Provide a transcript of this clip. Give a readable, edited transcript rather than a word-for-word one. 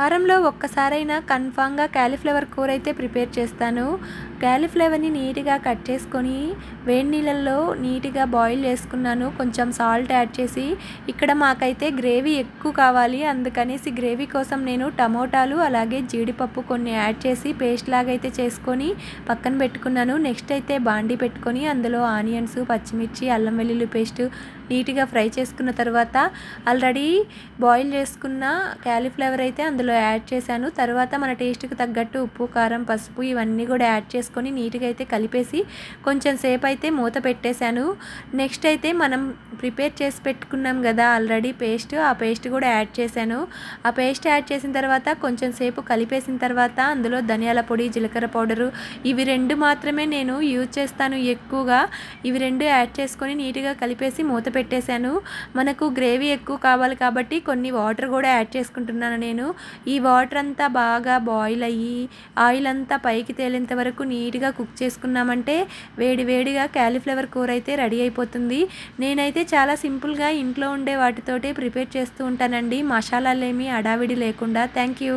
వారంలో ఒక్కసారైనా కన్ఫామ్‌గా కాలీఫ్లవర్ కూర అయితే ప్రిపేర్ చేస్తాను. కాలీఫ్లవర్‌ని నీట్‌గా కట్ చేసుకొని వేడి నీళ్ళల్లో నీట్‌గా బాయిల్ చేసుకున్నాను. కొంచెం సాల్ట్ యాడ్ చేసి. ఇక్కడ మాకైతే గ్రేవీ ఎక్కువ కావాలి. అందుకనేసి గ్రేవీ కోసం నేను టమోటాలు అలాగే జీడిపప్పు కొన్ని యాడ్ చేసి పేస్ట్ లాగా అయితే చేసుకొని పక్కన పెట్టుకున్నాను. నెక్స్ట్ అయితే బాండీ పెట్టుకొని అందులో ఆనియన్స్, పచ్చిమిర్చి, అల్లం వెల్లుల్లి పేస్ట్ నీట్‌గా ఫ్రై చేసుకున్న తర్వాత ఆల్రెడీ బాయిల్ చేసుకున్న కాలీఫ్లవర్ అయితే అందులో యాడ్ చేశాను. తర్వాత మన టేస్ట్‌కి తగ్గట్టు ఉప్పు, కారం, పసుపు ఇవన్నీ కూడా యాడ్ చేసుకొని నీట్‌గా అయితే కలిపేసి కొంచెం సేపు అయితే మూత పెట్టేశాను. నెక్స్ట్ అయితే మనం ప్రిపేర్ చేసి పెట్టుకున్నాం కదా ఆల్రెడీ పేస్ట్, ఆ పేస్ట్ కూడా యాడ్ చేశాను. ఆ పేస్ట్ యాడ్ చేసిన తర్వాత కొంచెం సేపు కలిపేసిన తర్వాత అందులో ధనియాల పొడి, జీలకర్ర పౌడరు ఇవి 2 మాత్రమే నేను యూజ్ చేస్తాను ఎక్కువగా. ఇవి 2 యాడ్ చేసుకొని నీట్‌గా కలిపేసి మూత పెట్టేశాను. మనకు గ్రేవీ ఎక్కువ కావాలి కాబట్టి కొన్ని వాటర్ కూడా యాడ్ చేసుకుంటున్నాను నేను. ఈ వాటర్ అంతా బాగా బాయిల్ అయ్యి ఆయిల్ అంతా పైకి తేలేంత వరకు నీట్‌గా కుక్ చేసుకున్నామంటే వేడి వేడిగా కాలీఫ్లవర్ కూర అయితే రెడీ అయిపోతుంది. నేనైతే చాలా సింపుల్‌గా ఇంట్లో ఉండే వాటితోటే ప్రిపేర్ చేస్తూ ఉంటానండి. మసాలాలేమీ హడావిడి లేకుండా. Thank you.